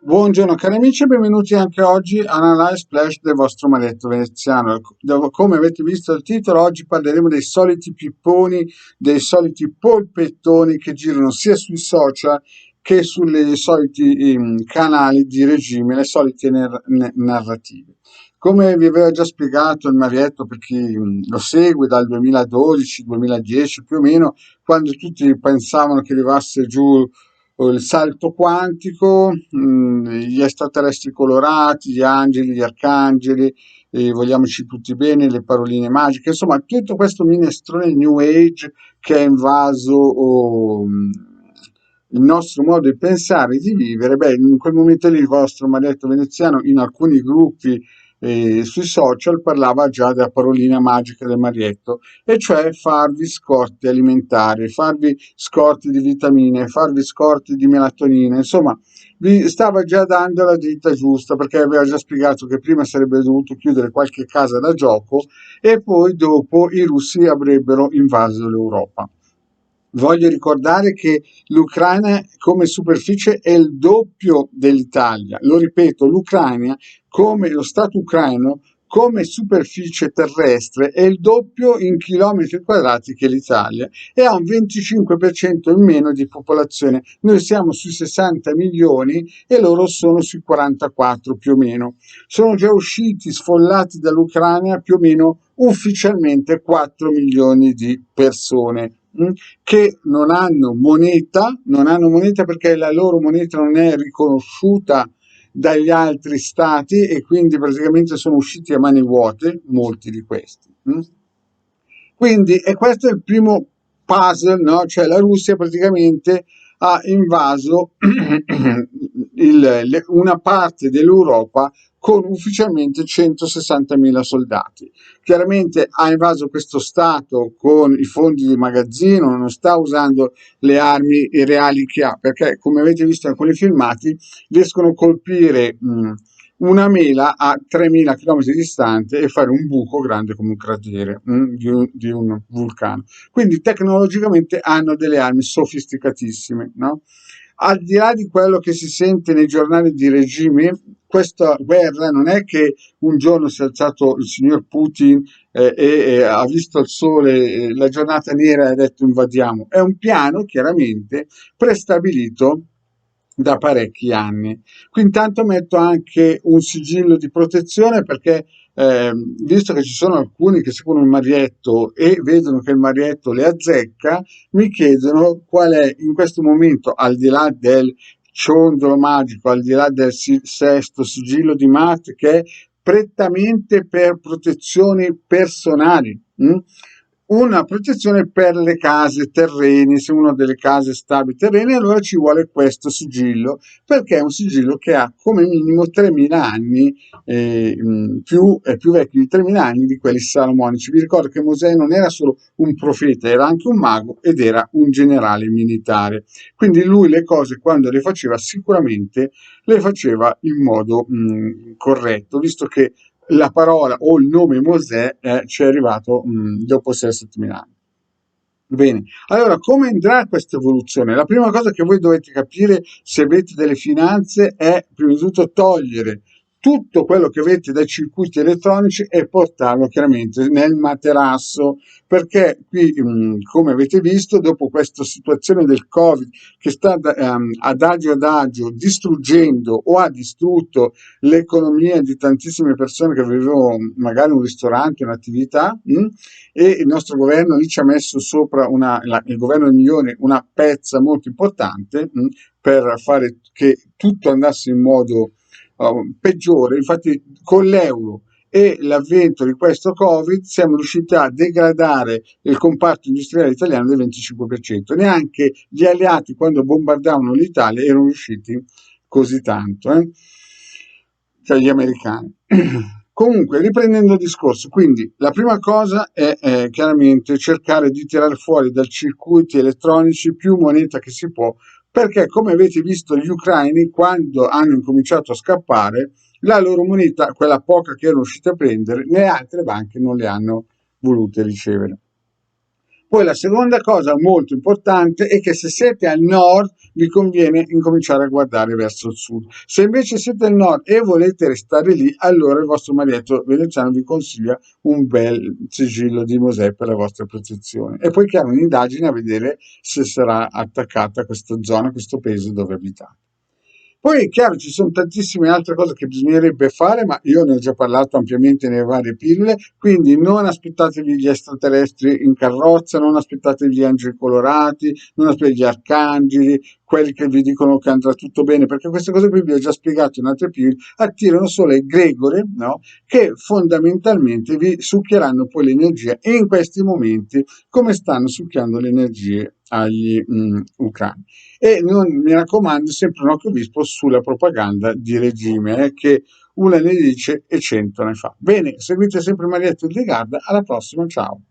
Buongiorno cari amici e benvenuti anche oggi a Analyze Flash del vostro maledetto veneziano. Come avete visto dal titolo, oggi parleremo dei soliti pipponi, dei soliti polpettoni che girano sia sui social che sui soliti canali di regime, le solite narrative. Come vi avevo già spiegato il Marietto, per chi lo segue dal 2012-2010 più o meno, quando tutti pensavano che arrivasse giù il salto quantico, gli extraterrestri colorati, gli angeli, gli arcangeli, vogliamoci tutti bene, le paroline magiche, insomma tutto questo minestrone New Age che ha invaso il nostro modo di pensare e di vivere. Beh, in quel momento lì il vostro maledetto veneziano in alcuni gruppi sui social parlava già della parolina magica del Marietto, e cioè farvi scorti alimentari, farvi scorti di vitamine, farvi scorti di melatonina, insomma, vi stava già dando la dritta giusta perché aveva già spiegato che prima sarebbe dovuto chiudere qualche casa da gioco e poi dopo i russi avrebbero invaso l'Europa. Voglio ricordare che l'Ucraina come superficie è il doppio dell'Italia. Lo ripeto, l'Ucraina come lo Stato ucraino come superficie terrestre è il doppio in chilometri quadrati che l'Italia e ha un 25% in meno di popolazione. Noi siamo sui 60 milioni e loro sono sui 44 più o meno. Sono già usciti sfollati dall'Ucraina più o meno ufficialmente 4 milioni di persone che non hanno moneta perché la loro moneta non è riconosciuta dagli altri stati e quindi praticamente sono usciti a mani vuote, molti di questi. Quindi, e questo è il primo puzzle, no? Cioè la Russia praticamente ha invaso una parte dell'Europa con ufficialmente 160.000 soldati. Chiaramente ha invaso questo Stato con i fondi di magazzino, non sta usando le armi reali che ha, perché come avete visto in alcuni filmati riescono a colpire una mela a 3.000 km distante e fare un buco grande come un cratere di un vulcano. Quindi tecnologicamente hanno delle armi sofisticatissime, no? Al di là di quello che si sente nei giornali di regime, questa guerra non è che un giorno si è alzato il signor Putin e ha visto il sole, la giornata nera e ha detto invadiamo. È un piano chiaramente prestabilito da parecchi anni. Qui intanto metto anche un sigillo di protezione perché visto che ci sono alcuni che seguono il Marietto e vedono che il Marietto le azzecca, mi chiedono qual è in questo momento, al di là del ciondolo magico, al di là del sesto sigillo di Marte, che è prettamente per protezioni personali. Una protezione per le case terrene, se uno ha delle case stabili terrene, allora ci vuole questo sigillo, perché è un sigillo che ha come minimo 3.000 anni, è più vecchio di 3.000 anni di quelli salomonici. Vi ricordo che Mosè non era solo un profeta, era anche un mago ed era un generale militare. Quindi lui le cose quando le faceva sicuramente le faceva in modo corretto, visto che la parola o il nome Mosè ci è arrivato dopo 6-7 mila anni. Bene, allora come andrà questa evoluzione? La prima cosa che voi dovete capire se avete delle finanze è prima di tutto togliere tutto quello che avete dai circuiti elettronici e portarlo chiaramente nel materasso, perché qui, come avete visto, dopo questa situazione del Covid che sta ad agio distruggendo o ha distrutto l'economia di tantissime persone che avevano magari un ristorante, un'attività, e il nostro governo lì ci ha messo sopra il governo di Milione una pezza molto importante per fare che tutto andasse in modo peggiore. Infatti con l'euro e l'avvento di questo Covid siamo riusciti a degradare il comparto industriale italiano del 25%. Neanche gli alleati quando bombardavano l'Italia erano riusciti così tanto, cioè gli americani. Comunque, riprendendo il discorso, quindi la prima cosa è chiaramente cercare di tirare fuori dai circuiti elettronici più moneta che si può, perché come avete visto gli ucraini quando hanno incominciato a scappare, la loro moneta, quella poca che erano riusciti a prendere, le altre banche non le hanno volute ricevere. Poi la seconda cosa molto importante è che se siete al nord vi conviene incominciare a guardare verso il sud. Se invece siete al nord e volete restare lì, allora il vostro maglietto veneziano vi consiglia un bel sigillo di Mosè per la vostra protezione. E poi chiaro un'indagine a vedere se sarà attaccata a questa zona, questo paese dove abitate. Poi è chiaro, ci sono tantissime altre cose che bisognerebbe fare, ma io ne ho già parlato ampiamente nelle varie pillole, quindi non aspettatevi gli extraterrestri in carrozza, non aspettatevi gli angeli colorati, non aspettatevi gli arcangeli, quelli che vi dicono che andrà tutto bene, perché queste cose qui vi ho già spiegato in altre pillole, attirano solo egregore, no? Che fondamentalmente vi succhieranno poi l'energia e in questi momenti come stanno succhiando le energie agli ucraini. E non, mi raccomando, sempre un occhio vispo sulla propaganda di regime, che una ne dice e 100 ne fa. Bene, seguite sempre Marietta Ildegarda, alla prossima, ciao.